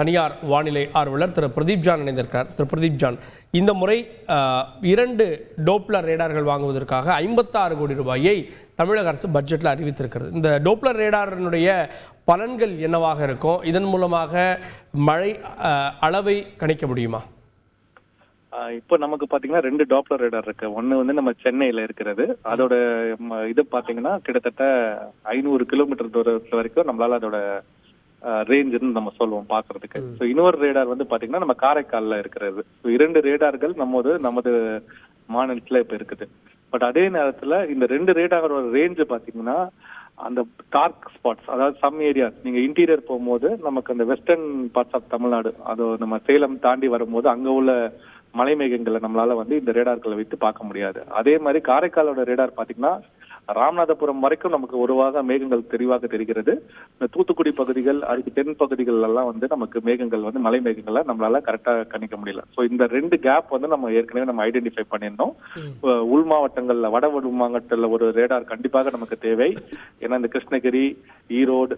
தனியார் வானிலை ஆர்வலர் திரு பிரதீப் ஜான் இணைந்திருக்கிறார். திரு பிரதீப் ஜான், இந்த முறை 2 டோப்ளர் ரேடார்கள் வாங்குவதற்காக 56 கோடி ரூபாயை தமிழக அரசு பட்ஜெட்டில் அறிவித்திருக்கிறது. இந்த டோப்ளர் ரேடாரினுடைய பலன்கள் என்னவாக இருக்கும்? இதன் மூலமாக மழை அளவை கணிக்க முடியுமா? இப்போ நமக்கு பாத்தீங்கன்னா 2 டாப்ளர் ரேடார் இருக்கு. ஒன்னு வந்து நம்ம சென்னையில இருக்கிறது. அதோட இது பாத்தீங்கன்னா கிட்டத்தட்ட 500 கிலோமீட்டர் தூரத்துல வரைக்கும் நம்மளால அதோட ரேஞ்சுன்னு நம்ம சொல்லுவோம் பாக்குறதுக்கு. ஸோ இன்னொரு ரேடார் வந்து பாத்தீங்கன்னா நம்ம காரைக்கால்ல இருக்கிறது. ஸோ 2 ரேடார்கள் நமது மாநிலத்துல இப்ப இருக்குது. பட் அதே நேரத்துல இந்த 2 ரேடாரோட ரேஞ்சு பாத்தீங்கன்னா அந்த டார்க் ஸ்பாட்ஸ், அதாவது சம் ஏரியாஸ், நீங்க இன்டீரியர் போகும்போது நமக்கு அந்த வெஸ்டர்ன் பார்ட்ஸ் ஆஃப் தமிழ்நாடு, அது நம்ம சேலம் தாண்டி வரும்போது அங்க உள்ள மலை மேகங்களை நம்மளால வந்து இந்த ரேடார்களை வைத்து பார்க்க முடியாது. அதே மாதிரி காரைக்காலோட ரேடார் பாத்தீங்கன்னா ராமநாதபுரம் வரைக்கும் நமக்கு ஒருவாக மேகங்கள் தெளிவாக தெரிகிறது. இந்த தூத்துக்குடி பகுதிகள், அதுக்கு தென் பகுதிகள் எல்லாம் வந்து நமக்கு மேகங்கள் வந்து மலை மேகங்களை நம்மளால கரெக்டா கணிக்க முடியல. ஸோ இந்த 2 கேப் வந்து நம்ம ஏற்கனவே நம்ம ஐடென்டிஃபை பண்ணியிருந்தோம். உள் மாவட்டங்கள்ல, வட உள் மாவட்டத்துல ஒரு ரேடார் கண்டிப்பாக நமக்கு தேவை. ஏன்னா இந்த கிருஷ்ணகிரி, ஈரோடு,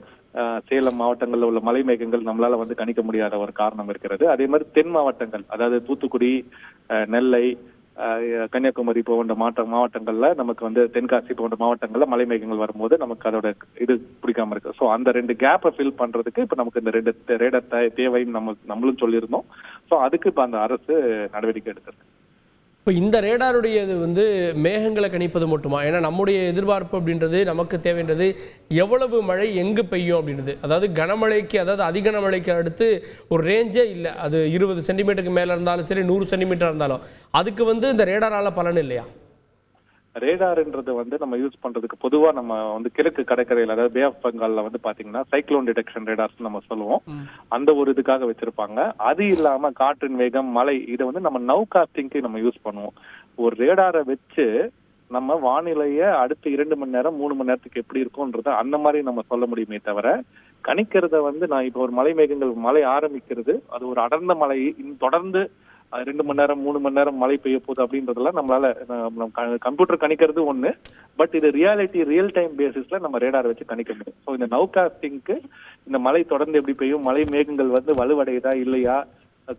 சேலம் மாவட்டங்கள்ல உள்ள மலை மேகங்கள் நம்மளால வந்து கணிக்க முடியாத ஒரு காரணம் இருக்கிறது. அதே மாதிரி தென் மாவட்டங்கள், அதாவது தூத்துக்குடி, நெல்லை, கன்னியாகுமரி போன்ற மாவட்டங்கள்ல நமக்கு வந்து தென்காசி போன்ற மாவட்டங்கள்ல மலை மேகங்கள் வரும்போது நமக்கு அதோட இது பிடிக்காம இருக்கு. ஸோ அந்த 2 கேப்பை ஃபில் பண்றதுக்கு இப்ப நமக்கு இந்த 2 ரேடார் தேவைன்னு நம்மளும் சொல்லியிருந்தோம். ஸோ அதுக்கு இப்ப அந்த அரசு நடவடிக்கை எடுத்திருக்கு. இப்போ இந்த ரேடாருடைய இது வந்து மேகங்களை கணிப்பது மட்டுமா? ஏன்னா நம்முடைய எதிர்பார்ப்பு அப்படின்றது, நமக்கு தேவைன்றது எவ்வளவு மழை எங்கு பெய்யும் அப்படின்றது. அதாவது கனமழைக்கு, அதாவது அதிகனமழைக்கு அடுத்து ஒரு ரேஞ்சே இல்லை. அது 20 சென்டிமீட்டருக்கு மேலே இருந்தாலும் சரி, 100 சென்டிமீட்டர் இருந்தாலும் அதுக்கு வந்து இந்த ரேடாரால பலன் இல்லையா? ரேடார்ன்றது வந்து நம்ம யூஸ் பண்றதுக்கு பொதுவா நம்ம வந்து கிழக்கு கடற்கரையில், அதாவது பே ஆஃப் பெங்கால்ல வந்து பாத்தீங்கன்னா சைக்ளோன் டிடெக்ஷன் ரேடார்ஸ் நம்ம சொல்லுவோம். அந்த ஒரு இதுக்காக வச்சிருப்பாங்க. அது இல்லாம காற்றின் வேகம், மழை, இதை வந்து நம்ம நவ் காஸ்டிங்க்கு நம்ம யூஸ் பண்ணுவோம். ஒரு ரேடாரை வச்சு நம்ம வானிலைய அடுத்த 2 மணி நேரம் 3 மணி நேரத்துக்கு எப்படி இருக்கும்ன்றத அந்த மாதிரி நம்ம சொல்ல முடியுமே தவிர, கணிக்கிறத வந்து நான் இப்போ ஒரு மலை மேகங்கள் மழை ஆரம்பிக்கிறது, அது ஒரு அடர்ந்த மழை தொடர்ந்து 2 மணி நேரம் 3 மணி நேரம் மழை பெய்ய போகுது அப்படின்றதெல்லாம் நம்மளால கம்ப்யூட்டர் கணிக்கிறது ஒண்ணு. பட் இது ரியல் டைம் பேசிஸ்ல நம்ம ரேடார் வச்சு கணிக்க முடியும். ஸோ இந்த நவ் காஸ்டிங்க்கு இந்த மழை தொடர்ந்து எப்படி பெய்யும், மழை மேகங்கள் வந்து வலுவடையுதா இல்லையா,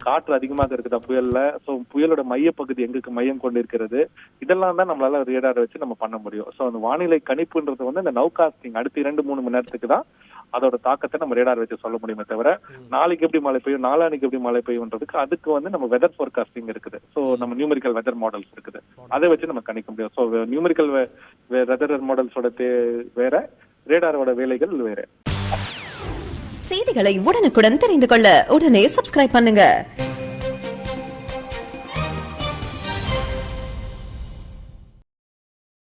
காற்று அதிகமாக இருக்குதா புயல்ல, ஸோ புயலோட மையப்பகுதி எங்களுக்கு மையம் கொண்டு இருக்கிறது, இதெல்லாம் தான் நம்மளால ரேடார் வச்சு நம்ம பண்ண முடியும். ஸோ அந்த வானிலை கணிப்புன்றது வந்து இந்த நவ் காஸ்டிங் அடுத்து 2-3 மணி நேரத்துக்கு தான் அதோட தாக்கத்தை நம்ம ரேடார் வச்சு சொல்ல முடியுமே தவிர, நாளைக்கு எப்படி மழை பெய்யும், நாளானிக்கு எப்படி மழை பெய்யும்ன்றதுக்கு அதுக்கு வந்து நம்ம வெதர் ஃபோர்காஸ்டிங் இருக்குது. ஸோ நம்ம நியூமெரிக்கல் வெதர் மாடல்ஸ் இருக்குது, அதை வச்சு நம்ம கணிக்க முடியும். ஸோ நியூமெரிக்கல் வெதர் மாடல்ஸோட வேற, ரேடாரோட வேலைகள் வேற. செய்திகளை உடனுக்குடன் தெரிந்து கொள்ள உடனே சப்ஸ்கிரைப் பண்ணுங்க.